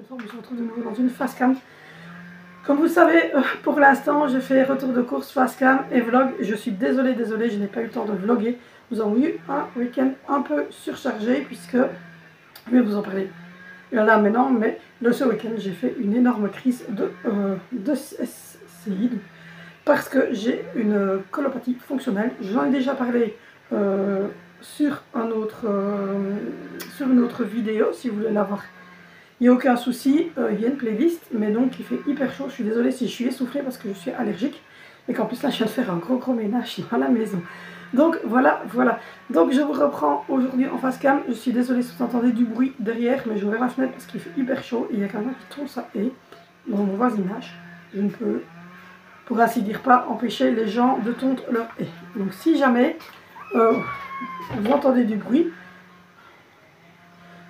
ensemble, je me retrouve de nouveau dans une face cam. Comme vous le savez, pour l'instant, je fais retour de course, face cam et vlog. Je suis désolée, je n'ai pas eu le temps de vlogger. Nous avons eu un week-end un peu surchargé puisque, je vais vous en parler là maintenant, mais ce week-end, j'ai fait une énorme crise de SCI parce que j'ai une colopathie fonctionnelle. J'en ai déjà parlé sur une autre vidéo, si vous voulez la voir. Il n'y a aucun souci, il y a une playlist, mais donc il fait hyper chaud. Je suis désolée si je suis essoufflée parce que je suis allergique et qu'en plus là je viens de faire un gros ménage dans la maison. Donc voilà. Donc je vous reprends aujourd'hui en face cam. Je suis désolée si vous entendez du bruit derrière, mais j'ai ouvert la fenêtre parce qu'il fait hyper chaud et il y a quelqu'un qui tourne sa haie dans mon voisinage. Je ne peux, pour ainsi dire, pas empêcher les gens de tondre leur haie. Donc si jamais vous entendez du bruit,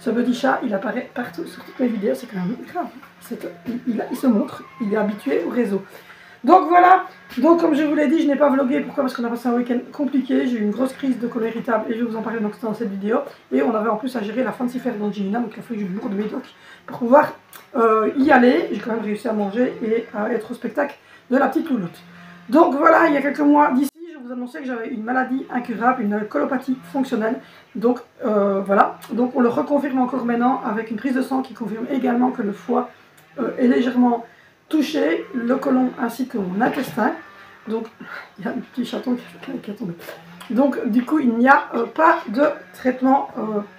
ce petit chat, il apparaît partout sur toutes mes vidéos, c'est quand même grave. Il se montre, il est habitué au réseau. Donc voilà, donc comme je vous l'ai dit, je n'ai pas vlogué. Pourquoi? Parce qu'on a passé un week-end compliqué. J'ai eu une grosse crise de colon irritable et je vais vous en parler donc dans cette vidéo. Et on avait en plus à gérer la fancifère d'Angelina, donc il a fallu que je lourde mes docs pour pouvoir y aller. J'ai quand même réussi à manger et à être au spectacle de la petite louloute. Donc voilà, il y a quelques mois d'ici, je vous annonçais que j'avais une maladie incurable, une colopathie fonctionnelle. Donc voilà, donc on le reconfirme encore maintenant avec une prise de sang qui confirme également que le foie est légèrement touché, le côlon ainsi que mon intestin. Donc il y a un petit chaton qui est tombé. Donc du coup il n'y a pas de traitement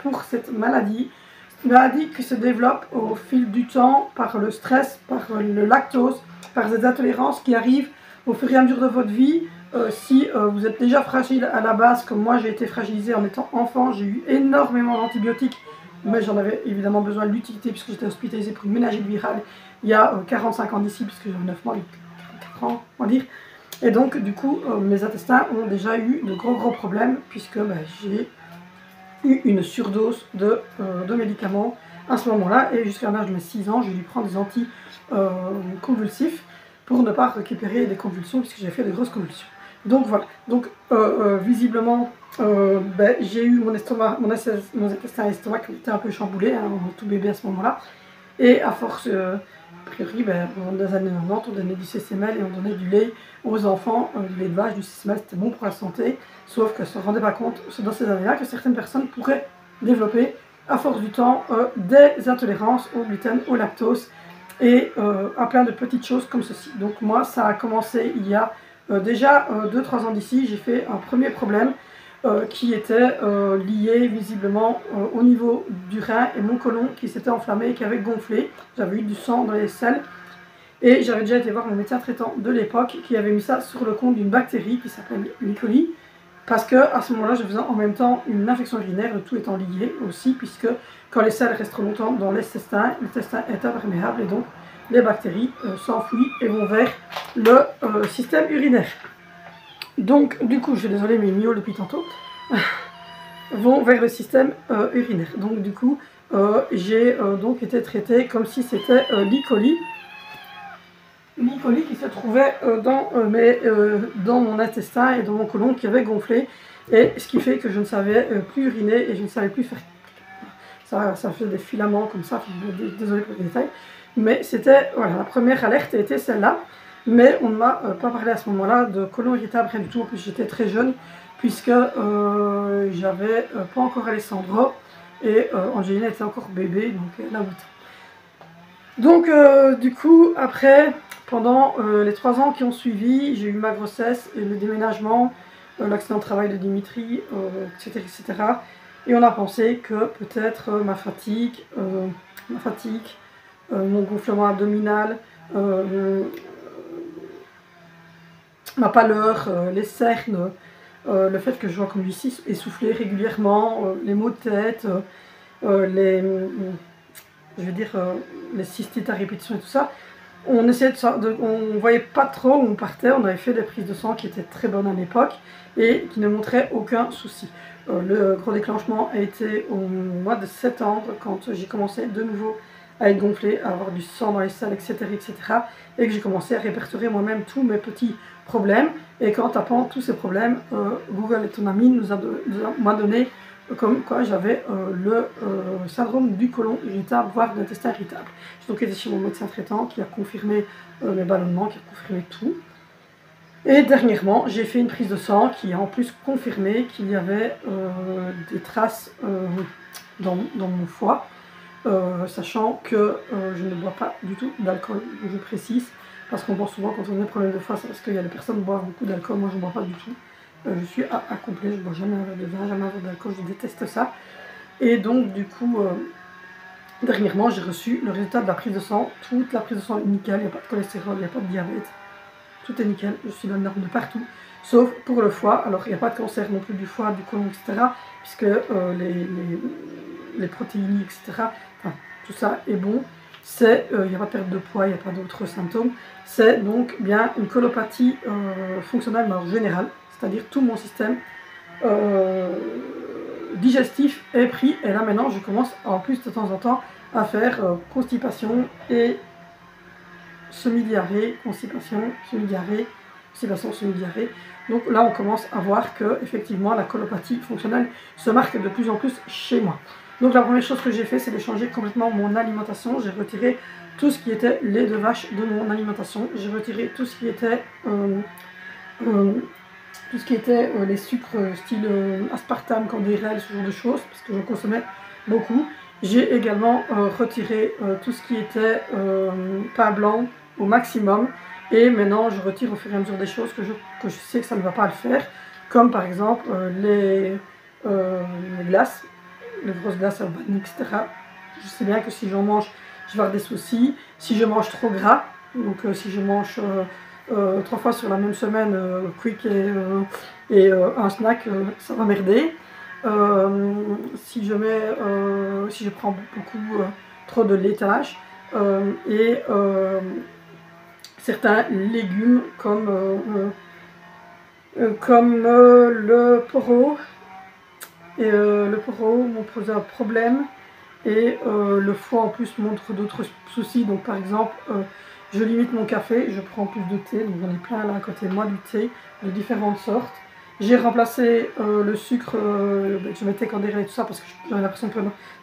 pour cette maladie. C'est une maladie qui se développe au fil du temps par le stress, par le lactose, par des intolérances qui arrivent au fur et à mesure de votre vie. Si vous êtes déjà fragile à la base, comme moi j'ai été fragilisée en étant enfant, j'ai eu énormément d'antibiotiques, mais j'en avais évidemment besoin de l'utilité puisque j'étais hospitalisée pour une méningite virale il y a 45 ans d'ici, puisque j'ai 9 mois, 44 ans on va dire. Et donc du coup mes intestins ont déjà eu de gros problèmes puisque j'ai eu une surdose de médicaments à ce moment-là, et jusqu'à l'âge de mes 6 ans j'ai dû prendre des anticonvulsifs pour ne pas récupérer des convulsions puisque j'ai fait de grosses convulsions. Donc voilà, donc visiblement j'ai eu mon intestin et estomac qui étaient un peu chamboulés, hein, tout bébé à ce moment-là, et à force, a priori, dans les années 90 on donnait du CCML et on donnait du lait aux enfants, du lait de vache, du CCML c'était bon pour la santé, sauf que ne se rendait pas compte dans ces années-là que certaines personnes pourraient développer à force du temps des intolérances au gluten, au lactose, et à plein de petites choses comme ceci. Donc moi ça a commencé il y a déjà 2-3 ans d'ici. J'ai fait un premier problème qui était lié visiblement au niveau du rein et mon côlon qui s'était enflammé et qui avait gonflé. J'avais eu du sang dans les selles et j'avais déjà été voir mon médecin traitant de l'époque qui avait mis ça sur le compte d'une bactérie qui s'appelle E. coli, parce que à ce moment-là je faisais en même temps une infection urinaire, le tout étant lié aussi, puisque quand les selles restent trop longtemps dans l'intestin est imperméable et donc les bactéries s'enfuient et vont vers le système urinaire. Donc du coup, je suis désolée mais ils miaulent depuis tantôt, vont vers le système urinaire. Donc du coup, j'ai donc été traitée comme si c'était l'E. coli. L'E. coli qui se trouvait dans mon intestin et dans mon côlon qui avait gonflé, et ce qui fait que je ne savais plus uriner et je ne savais plus faire. Ça fait des filaments comme ça, désolé pour les détails. Mais c'était, voilà, la première alerte était celle-là. Mais on ne m'a pas parlé à ce moment-là de côlon irritable, rien du tout. En plus j'étais très jeune, puisque j'avais pas encore Alessandro, et Angelina était encore bébé, donc elle a 8 ans. Donc du coup, après, pendant les 3 ans qui ont suivi, j'ai eu ma grossesse et le déménagement, l'accident de travail de Dimitri, etc. Et on a pensé que peut-être ma fatigue, mon gonflement abdominal, ma pâleur, les cernes, le fait que je vois comme ici essoufflé régulièrement, les maux de tête, les cystites à répétition et tout ça, on essayait on voyait pas trop où on partait. On avait fait des prises de sang qui étaient très bonnes à l'époque et qui ne montraient aucun souci. Le gros déclenchement a été au mois de septembre, quand j'ai commencé de nouveau à être gonflé, à avoir du sang dans les selles, etc. et que j'ai commencé à répertorier moi-même tous mes petits problèmes. Et qu'en tapant tous ces problèmes, Google est ton ami, m'a donné comme quoi j'avais le syndrome du côlon irritable, voire de l'intestin irritable. J'ai donc été chez mon médecin traitant qui a confirmé mes ballonnements, qui a confirmé tout. Et dernièrement, j'ai fait une prise de sang qui a en plus confirmé qu'il y avait des traces dans mon foie, sachant que je ne bois pas du tout d'alcool, je précise, parce qu'on pense souvent quand on a des problèmes de foie, c'est parce qu'il y a des personnes qui boivent beaucoup d'alcool, moi je ne bois pas du tout. Je suis à complet, je ne bois jamais un verre de vin, jamais un verre d'alcool, je déteste ça. Et donc du coup, dernièrement, j'ai reçu le résultat de la prise de sang. Toute la prise de sang est nickel, il n'y a pas de cholestérol, il n'y a pas de diabète. Tout est nickel, je suis dans le norme de partout, sauf pour le foie. Alors il n'y a pas de cancer non plus du foie, du côlon, etc. Puisque les protéines, etc., enfin, tout ça est bon. Il n'y a pas de perte de poids, il n'y a pas d'autres symptômes. C'est donc bien une colopathie fonctionnelle mais en général, c'est-à-dire tout mon système digestif est pris. Et là maintenant, je commence en plus de temps en temps à faire constipation et semi-diarrhée, constipation, semi-diarrhée, constipation, semi-diarrhée. Donc là, on commence à voir que effectivement la colopathie fonctionnelle se marque de plus en plus chez moi. Donc la première chose que j'ai fait, c'est de changer complètement mon alimentation. J'ai retiré tout ce qui était lait de vache de mon alimentation. J'ai retiré tout ce qui était les sucres style aspartame, candérel, ce genre de choses, parce que je consommais beaucoup. J'ai également retiré tout ce qui était pain blanc au maximum. Et maintenant, je retire au fur et à mesure des choses que je sais que ça ne va pas le faire. Comme par exemple les glaces, les grosses glaces à vanille, etc. Je sais bien que si j'en mange, je vais avoir des soucis. Si je mange trop gras, donc si je mange 3 fois sur la même semaine, quick et un snack, ça va merder. Si je prends beaucoup trop de laitage et certains légumes comme le poireau, et le poireau m'ont posé un problème, et le foie en plus montre d'autres soucis. Donc par exemple, je limite mon café, je prends plus de thé, donc j'en ai plein là à côté de moi, du thé de différentes sortes. J'ai remplacé le sucre que je mettais candéré et tout ça parce que j'avais l'impression de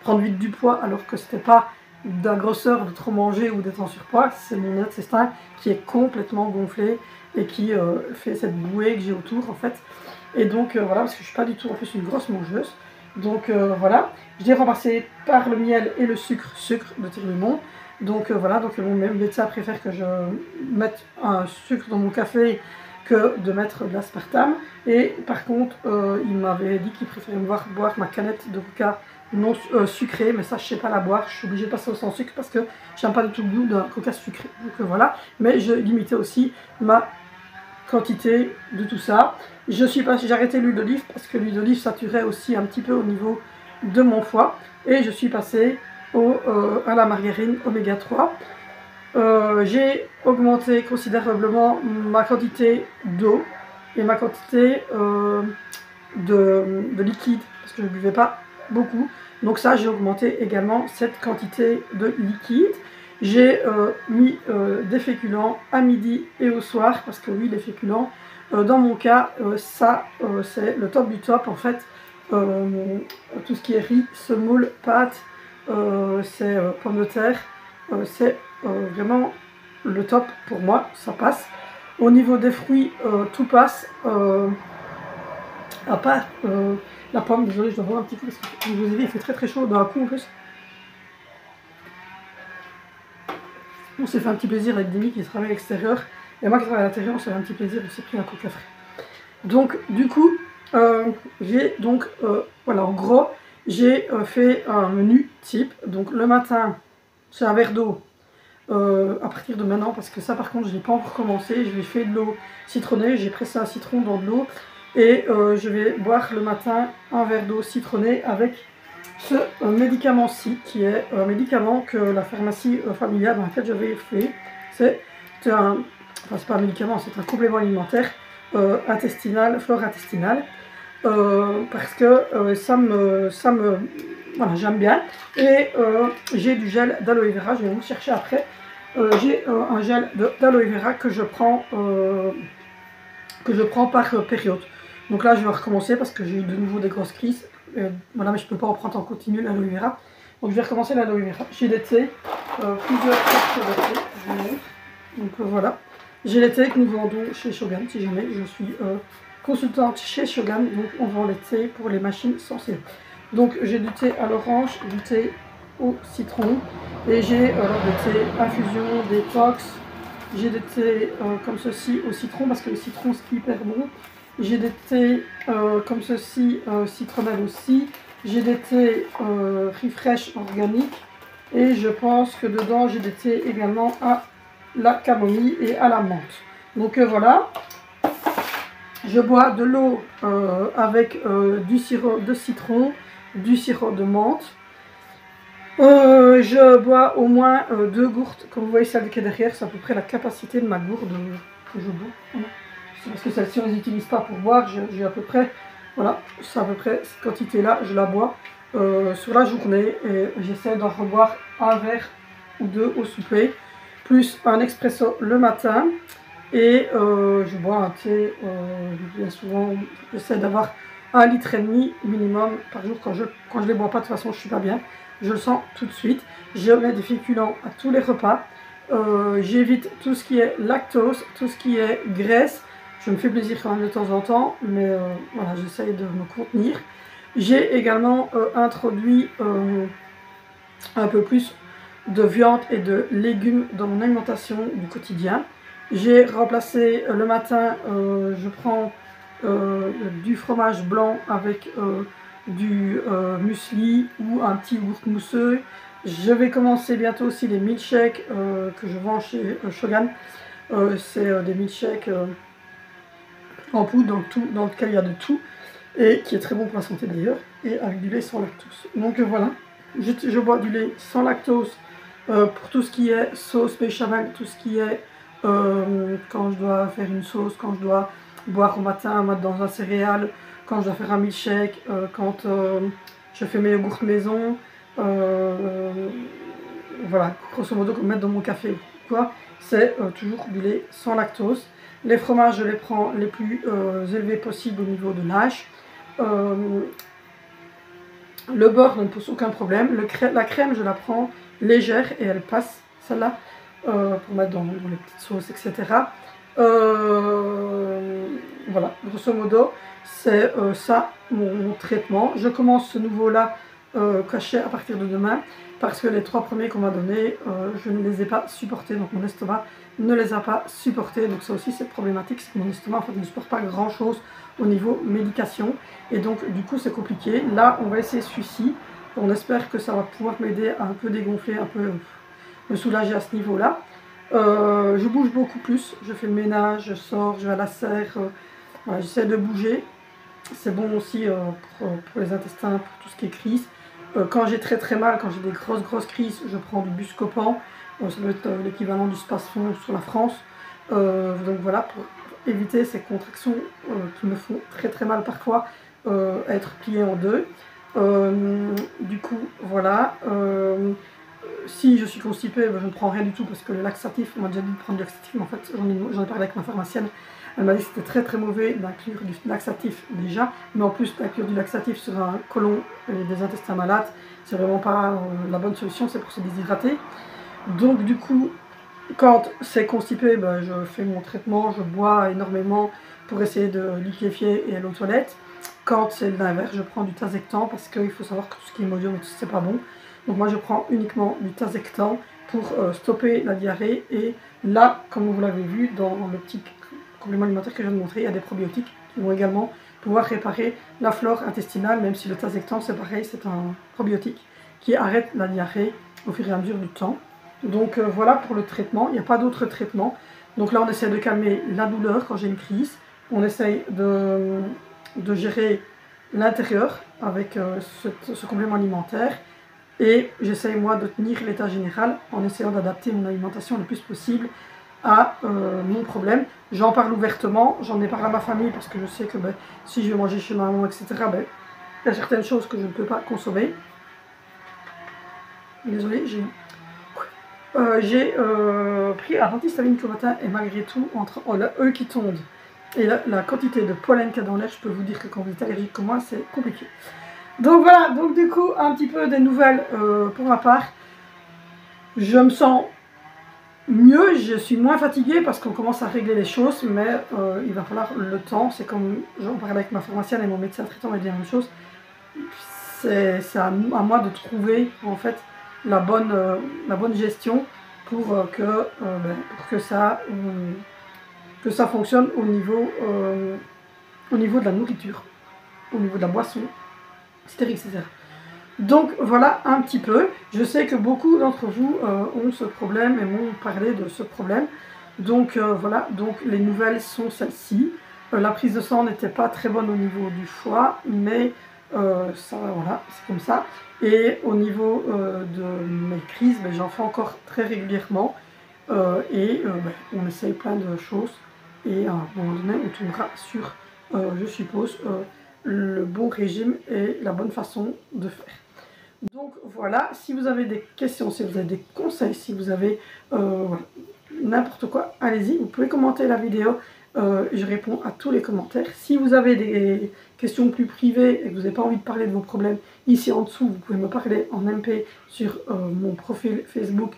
prendre vite du poids, alors que c'était pas de la grosseur de trop manger ou d'être en surpoids, c'est mon intestin qui est complètement gonflé et qui fait cette bouée que j'ai autour en fait. Et donc voilà, parce que je suis pas du tout en plus une grosse mangeuse. Donc voilà, je l'ai remplacé par le miel et le sucre de Tirlemont. Donc voilà, donc mon médecin préfère que je mette un sucre dans mon café que de mettre de l'aspartame. Et par contre, il m'avait dit qu'il préférait me voir boire ma canette de coca non sucrée, mais ça je sais pas la boire, je suis obligée de passer au sans sucre parce que j'aime pas du tout le goût d'un coca sucré. Donc voilà, mais je limitais aussi ma quantité de tout ça. J'ai arrêté l'huile d'olive parce que l'huile d'olive saturait aussi un petit peu au niveau de mon foie, et je suis passée à la margarine oméga 3. J'ai augmenté considérablement ma quantité d'eau et ma quantité de liquide, parce que je ne buvais pas beaucoup. Donc ça, j'ai augmenté également cette quantité de liquide. J'ai mis des féculents à midi et au soir, parce que oui, les féculents, dans mon cas, c'est le top du top en fait. Tout ce qui est riz, semoule, pâtes, c'est pommes de terre, c'est vraiment le top pour moi, ça passe. Au niveau des fruits, tout passe, à part la pomme. Désolée, je dois voir un petit peu parce que je vous ai dit, il fait très très chaud d'un coup en plus. On s'est fait un petit plaisir avec Demi qui travaille à l'extérieur, et moi qui travaille à l'intérieur, on s'est fait un petit plaisir, on s'est pris un coca frais. Donc du coup, j'ai donc, voilà, en gros, j'ai fait un menu type. Donc le matin, c'est un verre d'eau à partir de maintenant, parce que ça par contre je n'ai pas encore commencé. Je vais faire de l'eau citronnée, j'ai pressé un citron dans de l'eau, et je vais boire le matin un verre d'eau citronnée avec ce médicament-ci, qui est un médicament que la pharmacie familiale dans laquelle j'avais fait. C'est un, enfin c'est pas un médicament, c'est un complément alimentaire intestinal, flore intestinale, parce que voilà, j'aime bien. Et j'ai du gel d'aloe vera, je vais vous chercher après. J'ai un gel d'aloe vera que je prends par période. Donc là, je vais recommencer parce que j'ai eu de nouveau des grosses crises. Voilà, mais je ne peux pas en prendre en continu l'aloe vera. Donc je vais recommencer l'aloe vera. J'ai les thés, plusieurs sortes de thé. Je vous montre. Donc voilà. J'ai les thés que nous vendons chez Shogun, si jamais. Je suis consultante chez Shogun, donc on vend les thés pour les machines sans sirop. Donc j'ai du thé à l'orange, du thé au citron. Et j'ai des thés infusion, détox. J'ai des thés comme ceci au citron, parce que le citron c'est hyper bon. J'ai des thés comme ceci, citronnelle aussi. J'ai des thés refresh organiques. Et je pense que dedans, j'ai des thés également à la camomille et à la menthe. Donc voilà. Je bois de l'eau avec du sirop de citron, du sirop de menthe. Je bois au moins 2 gourdes. Comme vous voyez celle qui est derrière, c'est à peu près la capacité de ma gourde que je bois. C'est parce que celle-ci, on ne les utilise pas pour boire. J'ai à peu près, voilà, c'est à peu près cette quantité-là, je la bois sur la journée. Et j'essaie d'en reboire un verre ou 2 au souper, plus un expresso le matin. Et je bois un thé, bien souvent, j'essaie d'avoir 1,5 litre minimum par jour. Quand je ne les bois pas, de toute façon, je ne suis pas bien. Je le sens tout de suite. Je mets des féculents à tous les repas. J'évite tout ce qui est lactose, tout ce qui est graisse. Je me fais plaisir quand même de temps en temps, mais voilà, j'essaye de me contenir. J'ai également introduit un peu plus de viande et de légumes dans mon alimentation du quotidien. J'ai remplacé le matin, je prends du fromage blanc avec du muesli ou un petit yaourt mousseux. Je vais commencer bientôt aussi les milkshakes que je vends chez Shogun. C'est des milkshakes en poudre dans lequel il y a de tout et qui est très bon pour la santé d'ailleurs, et avec du lait sans lactose. Donc voilà, je bois du lait sans lactose pour tout ce qui est sauce béchamel, tout ce qui est quand je dois faire une sauce, quand je dois boire au matin, mettre dans un céréal, quand je dois faire un milkshake, quand je fais mes yogourts maison, voilà, grosso modo, comme mettre dans mon café ou quoi, c'est toujours du lait sans lactose. Les fromages, je les prends les plus élevés possibles au niveau de l'âge. Le beurre ne me pose aucun problème. La crème, je la prends légère et elle passe, celle-là, pour mettre dans les petites sauces, etc. Voilà, grosso modo, c'est ça mon traitement. Je commence ce nouveau-là caché à partir de demain, parce que les 3 premiers qu'on m'a donnés, je ne les ai pas supportés, donc mon estomac ne les a pas supportés. Donc ça aussi c'est problématique, c'est que mon estomac en fait ne supporte pas grand chose au niveau médication, et donc du coup c'est compliqué. Là on va essayer celui-ci, on espère que ça va pouvoir m'aider à un peu dégonfler, un peu me soulager à ce niveau-là. Je bouge beaucoup plus, je fais le ménage, je sors, je vais à la serre, voilà, j'essaie de bouger. C'est bon aussi pour les intestins, pour tout ce qui est crise. Quand j'ai très mal, quand j'ai des grosses crises, je prends du Buscopan. Ça doit être l'équivalent du Spasfon sur la France. Donc voilà, pour éviter ces contractions qui me font très mal parfois, être pliées en deux. Du coup, voilà. Si je suis constipée, ben, je ne prends rien du tout parce que le laxatif, on m'a déjà dit de prendre du laxatif, mais en fait j'en ai parlé avec ma pharmacienne. Elle m'a dit que c'était très mauvais d'inclure du laxatif déjà, mais en plus d'inclure du laxatif sur un côlon et des intestins malades, c'est vraiment pas la bonne solution, c'est pour se déshydrater. Donc du coup, quand c'est constipé, ben, je fais mon traitement, je bois énormément pour essayer de liquéfier et aller aux toilettes. Quand c'est l'inverse, je prends du Tazectan parce qu'il faut savoir que tout ce qui est Imodium et tout c'est pas bon. Donc moi je prends uniquement du Tazectan pour stopper la diarrhée. Et là, comme vous l'avez vu dans le petit complément alimentaire que je viens de montrer, il y a des probiotiques qui vont également pouvoir réparer la flore intestinale, même si le Tazectan c'est pareil, c'est un probiotique qui arrête la diarrhée au fur et à mesure du temps. Donc voilà pour le traitement, il n'y a pas d'autre traitement. Donc là on essaie de calmer la douleur quand j'ai une crise, on essaye de gérer l'intérieur avec ce complément alimentaire. Et j'essaye moi de tenir l'état général en essayant d'adapter mon alimentation le plus possible à mon problème. J'en parle ouvertement, j'en ai parlé à ma famille parce que je sais que si je vais manger chez ma maman, etc., il y a certaines choses que je ne peux pas consommer. Désolée, j'ai pris un antihistaminique au matin et malgré tout, entre eux qui tondent Et la quantité de pollen qu'il y a dans l'air, je peux vous dire que quand vous êtes allergique comme moi, c'est compliqué. Donc voilà, donc du coup, un petit peu des nouvelles pour ma part. Je me sens mieux, je suis moins fatiguée parce qu'on commence à régler les choses, mais il va falloir le temps. C'est comme j'en parlais avec ma pharmacienne et mon médecin traitant m'a dit la même chose. C'est à moi de trouver en fait la bonne gestion pour que ça fonctionne au niveau de la nourriture, au niveau de la boisson, etc. Donc voilà un petit peu. Je sais que beaucoup d'entre vous ont ce problème et m'ont parlé de ce problème. Donc voilà, donc les nouvelles sont celles-ci. La prise de sang n'était pas très bonne au niveau du foie, mais ça, voilà, c'est comme ça. Et au niveau de mes crises, ben, j'en fais encore très régulièrement. On essaye plein de choses. Et à un moment donné, on tombera sur, je suppose, le bon régime et la bonne façon de faire. Donc voilà, si vous avez des questions, si vous avez des conseils, si vous avez voilà, n'importe quoi, allez-y, vous pouvez commenter la vidéo, je réponds à tous les commentaires. Si vous avez des questions plus privées et que vous n'avez pas envie de parler de vos problèmes, ici en dessous, vous pouvez me parler en MP sur mon profil Facebook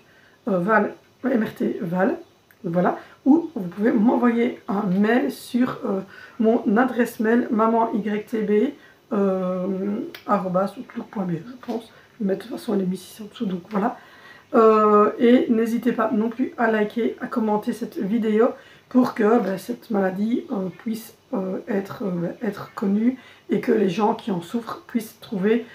Val, MRT Val, voilà, ou vous pouvez m'envoyer un mail sur mon adresse mail mamanytb @outlook.be, je pense. Mais de toute façon, elle est mise ici en dessous, donc voilà. Et n'hésitez pas non plus à liker, à commenter cette vidéo pour que cette maladie puisse être connue et que les gens qui en souffrent puissent trouver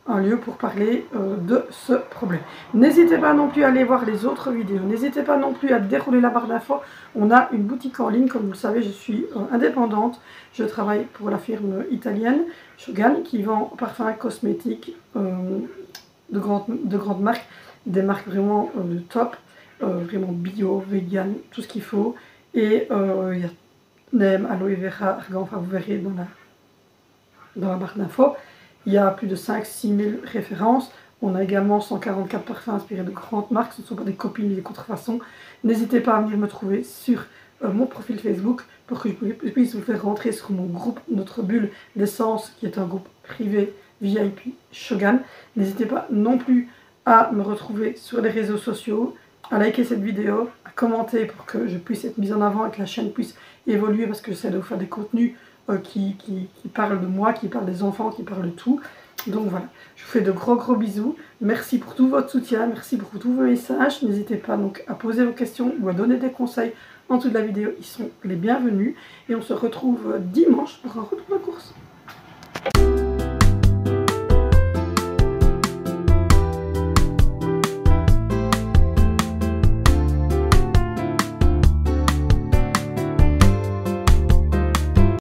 un lieu pour parler de ce problème. N'hésitez pas non plus à aller voir les autres vidéos. N'hésitez pas non plus à dérouler la barre d'infos. On a une boutique en ligne, comme vous le savez, je suis indépendante. Je travaille pour la firme italienne Shogun qui vend parfums cosmétiques de grandes marques, des marques vraiment de top, vraiment bio, vegan, tout ce qu'il faut. Et il y a Neem, aloe vera, argan, enfin vous verrez dans la barre d'infos. Il y a plus de 5-6 000 références. On a également 144 parfums inspirés de grandes marques. Ce ne sont pas des copies ni des contrefaçons. N'hésitez pas à venir me trouver sur mon profil Facebook pour que je puisse vous faire rentrer sur mon groupe, notre bulle d'essence, qui est un groupe privé VIP Shogun. N'hésitez pas non plus à me retrouver sur les réseaux sociaux, à liker cette vidéo, à commenter pour que je puisse être mise en avant et que la chaîne puisse évoluer parce que j'essaie de vous faire des contenus qui parlent de moi, qui parlent des enfants, qui parlent de tout. Donc voilà, je vous fais de gros bisous. Merci pour tout votre soutien, merci pour tous vos messages. N'hésitez pas donc à poser vos questions ou à donner des conseils en dessous de la vidéo. Ils sont les bienvenus. Et on se retrouve dimanche pour un retour de course.